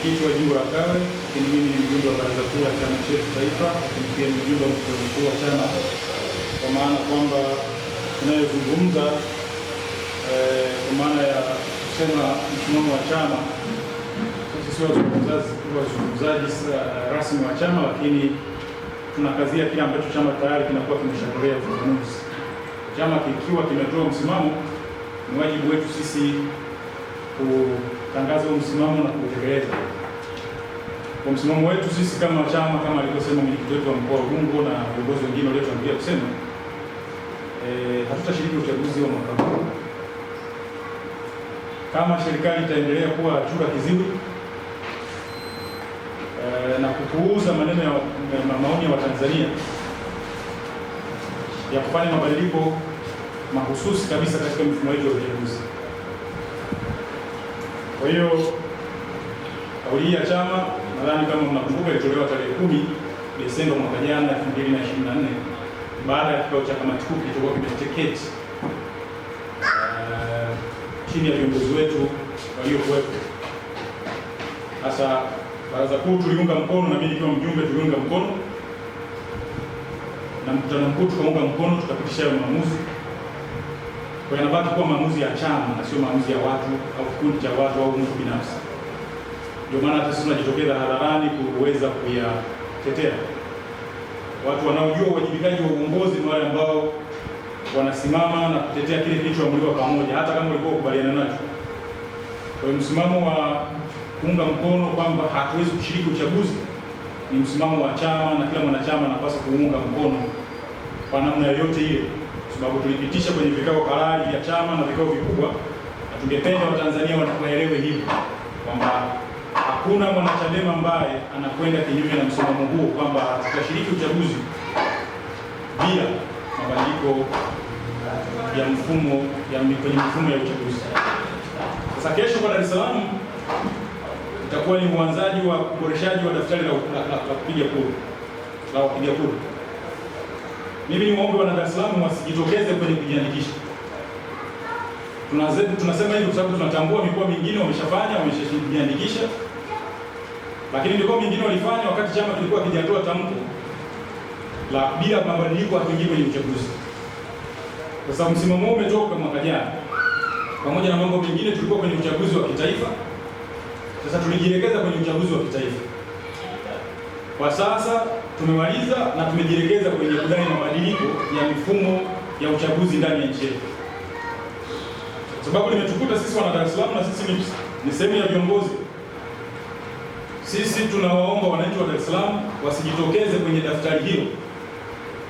mwenyekiti wa jimbo la Kawe, lakini mimi ni mjumbe wa baraza kuu la chama chetu taifa, lakini pia ni mjumbe wa mkutano mkuu wa chama, kwa maana kwamba tunayozungumza kwa maana ya kusema msimamo wa chama, sisi sio wazungumzaji rasmi wa chama, lakini tunakazia kile ambacho chama tayari kinakuwa kimeshatolea ufafanuzi. Chama kikiwa kimetoa msimamo, ni wajibu wetu sisi kutangaza msimamo na kutekeleza. Kwa msimamo wetu sisi kama chama, kama alivyosema mwenyekiti wetu wa mkoa wa Ubungo na viongozi wengine waliotangulia kusema, hatutashiriki uchaguzi wa mwaka huu kama serikali itaendelea kuwa chura kiziwi na kupuuza maneno ya maoni ya Watanzania ya kufanya mabadiliko mahususi kabisa katika mifumo yetu ya uchaguzi. Kwa hiyo kauli ya chama, nadhani kama mnakumbuka, ilitolewa tarehe 10 Desemba mwaka jana 2024 baada ya kikao cha kamati kuu kilichokuwa kimeteketi chini ya viongozi wetu waliokuwepo. Sasa baraza kuu tuliunga mkono, na mimi nikiwa mjumbe tuliunga mkono, na mkutano mkuu tukaunga mkono, tukapitisha hayo maamuzi. Kwa hiyo yanabaki kuwa maamuzi ya chama na sio maamuzi ya watu au kikundi cha watu au mtu binafsi. Ndio maana hata sisi tunajitokeza hadharani kuweza kuyatetea. Watu wanaojua uwajibikaji wa uongozi ni wale ambao wanasimama na kutetea kile kilichoamuliwa pamoja, hata kama walikuwa kukubaliana nacho. Kwa hiyo msimamo wa kuunga mkono kwamba hatuwezi kushiriki uchaguzi ni msimamo wa chama, na kila mwanachama anapaswa kuunga mkono kwa namna yoyote ile, kwa sababu tulipitisha kwenye vikao halali vya chama na vikao vikubwa, na tungependa Watanzania wanakuelewe hivi kwamba hakuna mwanachadema ambaye anakwenda kinyume na msimamo huo, kwamba tutashiriki uchaguzi bila mabadiliko ya mfumo kwenye mifumo ya uchaguzi. Sasa kesho kwa Dar es Salaam itakuwa ni uanzaji wa uboreshaji wa daftari la kupiga kura la wapiga kura. Mimi ni waombe wana Dar es Salaam wasijitokeze kwenye kujiandikisha. Tunasema hivi kwa sababu tunatambua mikoa mingine wameshajiandikisha, lakini mikoa mingine walifanya wakati chama kilikuwa kijatoa tamko la bila mabadiliko hatuingii kwenye uchaguzi. Kwa sababu msimamo huu umetoka mwaka jana. Pamoja na mambo mengine tulikuwa kwenye uchaguzi wa kitaifa. Sasa tulijielekeza kwenye uchaguzi wa kitaifa. Kwa sasa tumemaliza na tumejielekeza kwenye kudai mabadiliko ya mifumo ya uchaguzi ndani ya nchi yetu. Sababu limetukuta sisi wana Dar es Salaam, na sisi ni sehemu ya viongozi. Sisi tunawaomba wananchi wa Dar es Salaam wasijitokeze kwenye daftari hilo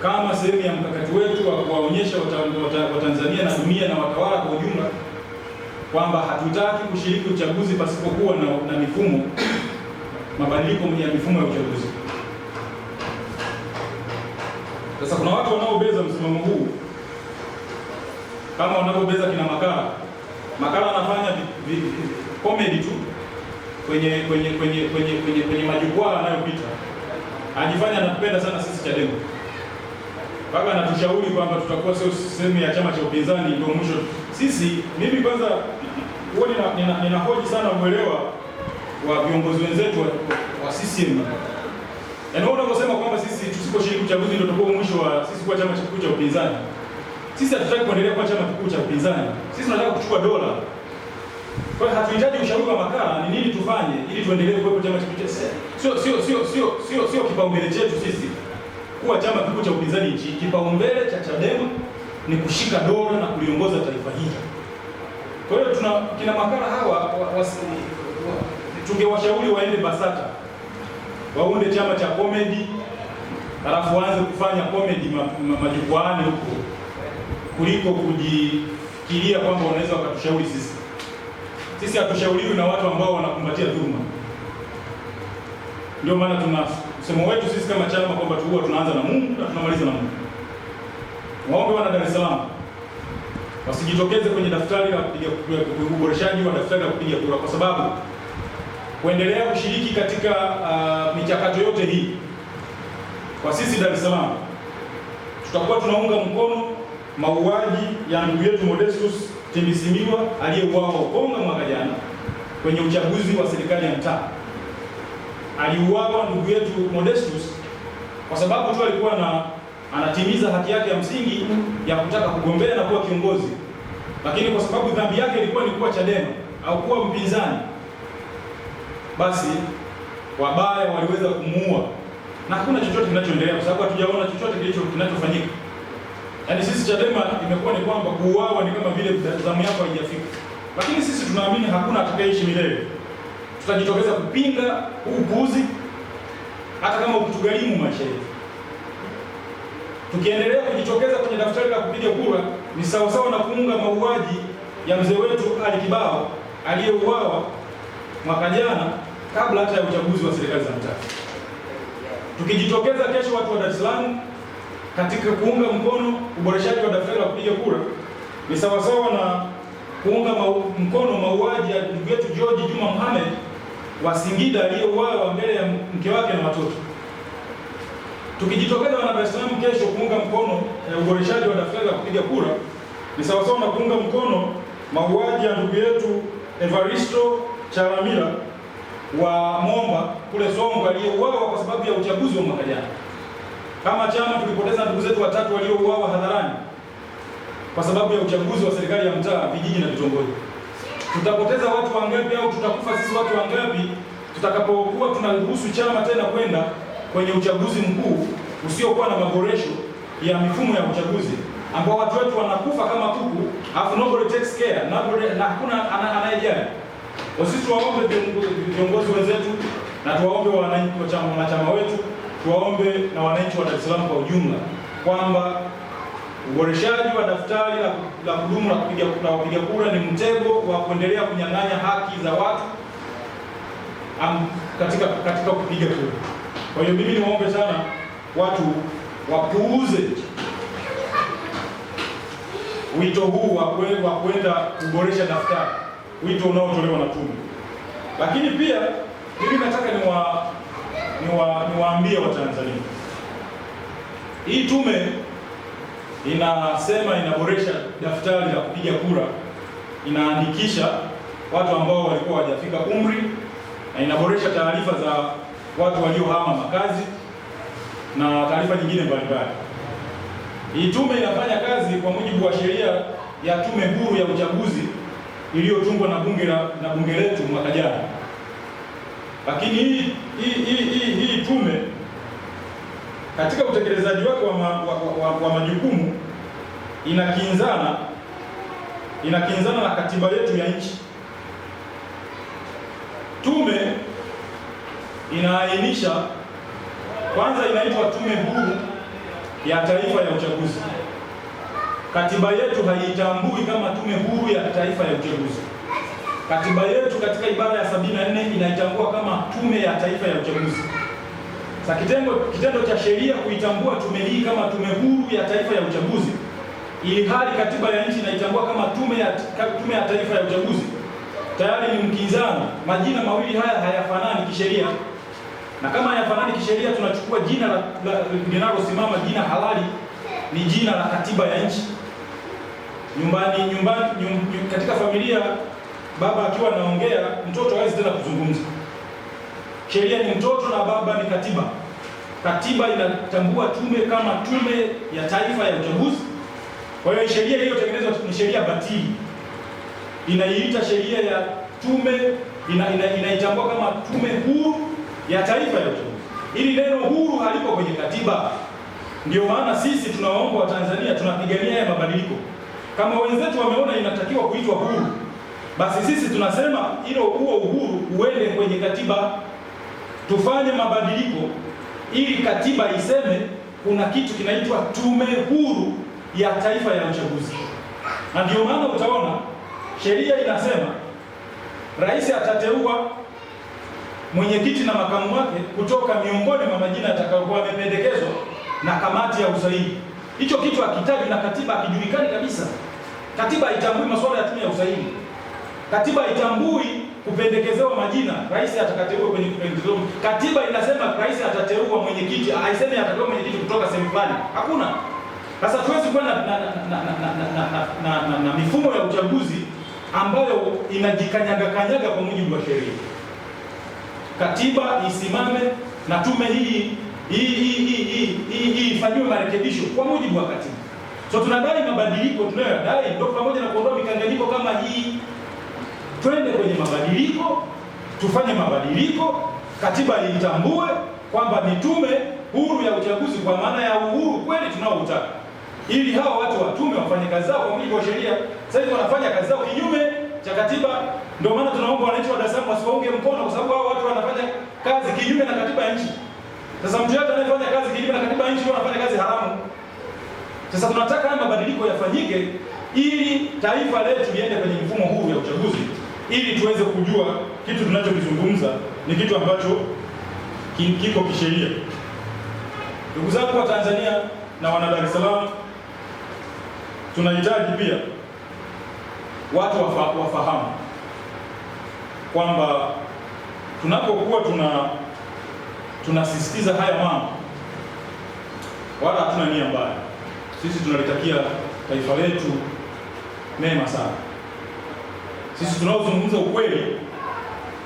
kama sehemu ya mkakati wetu wa kuwaonyesha Watanzania na dunia na watawala kwa ujumla kwamba hatutaki kushiriki uchaguzi pasipokuwa na mifumo mabadiliko ya mifumo ya uchaguzi. Sasa kuna watu wanaobeza msimamo huu kama wanaobeza kina Makala anafanya comedy tu kwenye majukwaa anayopita. Anajifanya anatupenda sana sisi Chadema. Baba anatushauri kwamba tutakuwa sio sehemu ya chama cha upinzani ndio mwisho. Mimi kwanza huwa ninahoji sana uelewa wa viongozi wenzetu wa CCM. Yaani wao wanaposema kwamba sisi tusiposhiriki uchaguzi ndio tutakuwa mwisho wa sisi kuwa chama kikuu cha upinzani. Sisi hatutaki kuendelea kuwa chama kikuu cha upinzani. Sisi tunataka kuchukua dola. Kwa hiyo hatuhitaji ushauri wa Makala ni nini tufanye ili tuendelee kuwa chama kikuu cha sio kipaumbele chetu sisi kuwa chama kikuu cha upinzani nchi. Kipaumbele cha Chadema ni kushika dola na kuliongoza taifa hili. Kwa hiyo kina Makala hawa tungewashauri waende BASATA waunde chama cha comedy, halafu waanze kufanya comedy majukwaani huko kuliko kujifikiria kwamba wanaweza wakatushauri sisi. Sisi hatushauriwi na watu ambao wanakumbatia dhuluma. Ndio maana tuna msemo wetu sisi kama chama kwamba tunaanza na Mungu na tunamaliza na Mungu. Waombe wana Dar es Salaam wasijitokeze kwenye daftari la uboreshaji wa daftari la kupiga kura, kwa sababu kuendelea kushiriki katika michakato yote hii kwa sisi Dar es Salaam tutakuwa tunaunga mkono mauaji ya ndugu yetu Modestus Timisimilwa aliyeuawa Ukonga mwaka jana kwenye uchaguzi wa serikali ya mtaa. aliuawa ndugu yetu Modestus kwa sababu tu alikuwa anatimiza haki yake ya msingi ya kutaka kugombea na kuwa kiongozi, lakini kwa sababu dhambi yake ilikuwa ni kuwa Chadema au kuwa mpinzani, basi wabaya waliweza kumuua na hakuna chochote kinachoendelea kwa sababu hatujaona chochote kinachofanyika. Yaani sisi Chadema imekuwa ni kwamba kuuawa ni kama vile damu yako haijafika. Lakini sisi tunaamini hakuna atakayeishi milele. Tutajitokeza kupinga huu upuuzi hata kama ukitugharimu maisha yetu. Tukiendelea kujitokeza kwenye daftari la kupiga kura ni sawasawa na kuunga mauaji ya mzee wetu Ali Kibao aliyeuawa mwaka jana kabla hata ya uchaguzi wa serikali za mtaa. Tukijitokeza kesho watu wa Dar es Salaam katika kuunga mkono uboreshaji wa daftari la kupiga kura ni sawasawa na kuunga mkono mauaji ya ndugu yetu George Juma Mohamed wa Singida aliyeuawa mbele ya mke wake na watoto. Tukijitokeza wana Dar es Salaam kesho kuunga mkono uboreshaji wa daftari la kupiga kura ni sawasawa na kuunga mkono mauaji ya ndugu yetu Evaristo Chalamila wa Momba kule Songwe aliyeuawa kwa sababu ya uchaguzi wa mwaka jana. Kama chama tulipoteza ndugu zetu watatu waliouawa hadharani kwa sababu ya uchaguzi wa serikali ya mtaa, vijiji na vitongoji. Tutapoteza watu wangapi au tutakufa sisi watu wangapi tutakapokuwa tunaruhusu chama tena kwenda kwenye uchaguzi mkuu usiokuwa na maboresho ya mifumo ya uchaguzi, ambao watu wetu wanakufa kama kuku, alafu nobody takes care, na hakuna anayejali. Sisi tuwaombe viongozi wenzetu na tuwaombe wanachama wetu, tuwaombe na wananchi wa Dar es Salaam kwa ujumla kwamba uboreshaji wa daftari la kudumu la wapiga kura ni mtego wa kuendelea kunyang'anya haki za watu katika kupiga kura. Kwa hiyo mimi niwaombe sana watu wapuuze wito huu wa kwenda kuboresha daftari, wito unaotolewa na tume. Lakini pia mimi nataka niwaambie Watanzania, hii tume inasema inaboresha daftari la kupiga kura, inaandikisha watu ambao walikuwa hawajafika umri, na inaboresha taarifa za watu waliohama makazi na taarifa nyingine mbalimbali. Hii tume inafanya kazi kwa mujibu wa sheria ya Tume Huru ya Uchaguzi iliyotungwa na bunge letu mwaka jana. Lakini hii tume katika utekelezaji wake wa majukumu inakinzana na katiba yetu ya nchi. Tume inaainisha, kwanza inaitwa Tume Huru ya Taifa ya Uchaguzi. Katiba yetu haitambui kama Tume Huru ya Taifa ya Uchaguzi. Katiba yetu katika ibara ya 74 inaitambua kama Tume ya Taifa ya Uchaguzi. Sasa kitendo cha sheria kuitambua tume hii kama Tume Huru ya Taifa ya Uchaguzi, ili hali katiba ya nchi inaitambua kama Tume ya Taifa ya Uchaguzi, tayari ni mkinzano. Majina mawili haya hayafanani kisheria, na kama hayafanani kisheria, tunachukua jina linalosimama, jina halali ni jina la katiba ya nchi. Katika familia, baba akiwa anaongea, mtoto hawezi tena kuzungumza. Sheria ni mtoto na baba ni katiba. Katiba inatambua tume kama Tume ya Taifa ya Uchaguzi. Kwa hiyo sheria iliyotengenezwa ni sheria batili. Inaiita sheria ya tume, inaitambua kama Tume Huru ya Taifa ya Uchaguzi. Hili neno huru halipo kwenye katiba. Ndio maana sisi tunawaomba Watanzania, tunapigania ya mabadiliko. Kama wenzetu wameona inatakiwa kuitwa huru, basi sisi tunasema huo uhuru uende kwenye katiba. Tufanye mabadiliko ili katiba iseme kuna kitu kinaitwa Tume Huru ya Taifa ya Uchaguzi. Na ndio maana utaona sheria inasema rais atateua mwenyekiti na makamu wake kutoka miongoni mwa majina yatakayokuwa yamependekezwa na kamati ya usaili. Hicho kitu hakitajwi na katiba, hakijulikani kabisa. Katiba haitambui masuala ya tume ya usaili. Katiba haitambui kupendekezewa majina rais atakateua kwenye kupendekezwa. Katiba inasema rais atateua mwenyekiti, haisemi atateua mwenyekiti kutoka sehemu fulani. Hakuna. Sasa tuwezi kwenda na mifumo ya uchaguzi ambayo inajikanyaga kwa mujibu wa sheria. katiba isimame na tume hii ifanyiwe marekebisho kwa mujibu wa katiba. So tunadai mabadiliko, tunayodai ndio pamoja na kuondoa mikanganyiko kama hii. Twende kwenye mabadiliko, tufanye mabadiliko, katiba itambue kwamba ni tume huru ya uchaguzi kwa maana ya uhuru kweli tunaoutaka, ili hao watu wa tume wafanye kazi zao kwa mujibu wa sheria. Sasa hivi wanafanya kazi zao kinyume cha katiba. Ndio maana tunaomba wananchi wa Dar es Salaam wasiwaunge mkono, kwa sababu hao watu wanafanya kazi kinyume na katiba ya nchi. Sasa mtu yote anayefanya kazi kinyume na katiba ya nchi anafanya kazi haramu. Sasa tunataka haya mabadiliko yafanyike ili taifa letu liende kwenye mfumo huu ya uchaguzi, ili tuweze kujua kitu tunachokizungumza ni kitu ambacho kiko kisheria. Ndugu zangu wa Tanzania na wana Dar es Salaam, tunahitaji pia watu wafahamu kwamba tunapokuwa tunasisitiza haya mambo, wala hatuna nia mbaya. Sisi tunalitakia taifa letu mema sana. Sisi tunaozungumza ukweli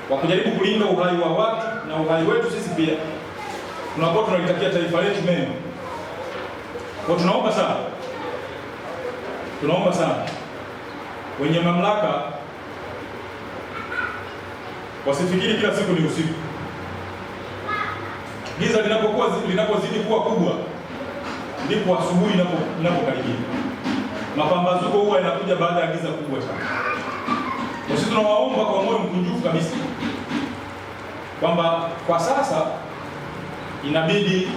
wa kujaribu kulinda uhai wa watu na uhai wetu, sisi pia tunakuwa tunalitakia taifa letu mema. Kwa tunaomba sana wenye mamlaka wasifikiri kila siku ni usiku. Giza linapozidi kuwa kubwa ndipo asubuhi inapokaribia. Mapambazuko huwa yanakuja baada ya giza kubwa sana. Sisi tunawaomba kwa moyo mkunjufu kabisa kwamba kwa sasa inabidi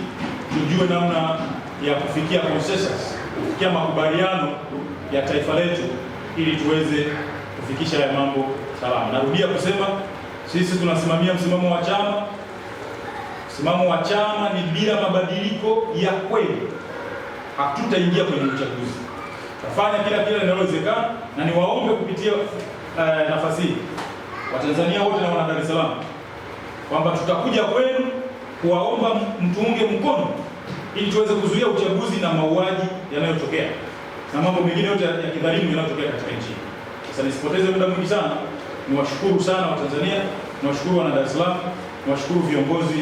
tujue namna ya kufikia consensus, kufikia makubaliano ya taifa letu ili tuweze kufikisha haya mambo salama. Narudia kusema sisi tunasimamia msimamo wa chama. Msimamo wa chama ni bila mabadiliko ya kweli hatutaingia kwenye uchaguzi. Tafanya kila linalowezekana, na niwaombe kupitia nafasi hii Watanzania wote na wana Dar es Salaam kwamba tutakuja kwenu kuwaomba mtuunge mkono ili tuweze kuzuia uchaguzi na mauaji yanayotokea na mambo mengine yote ya kidhalimu yanayotokea katika nchi. Sasa nisipoteze muda mwingi sana, niwashukuru sana Watanzania, niwashukuru wana Dar es Salaam, niwashukuru viongozi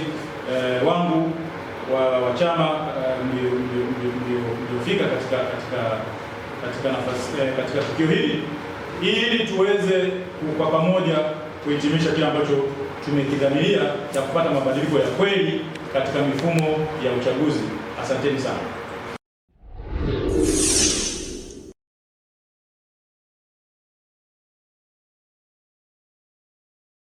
wangu wa chama mliofika katika nafasi katika tukio hili, ili tuweze kwa pamoja kuhitimisha kile ambacho tumekidhamiria cha kupata mabadiliko ya kweli katika mifumo ya uchaguzi. Asanteni sana.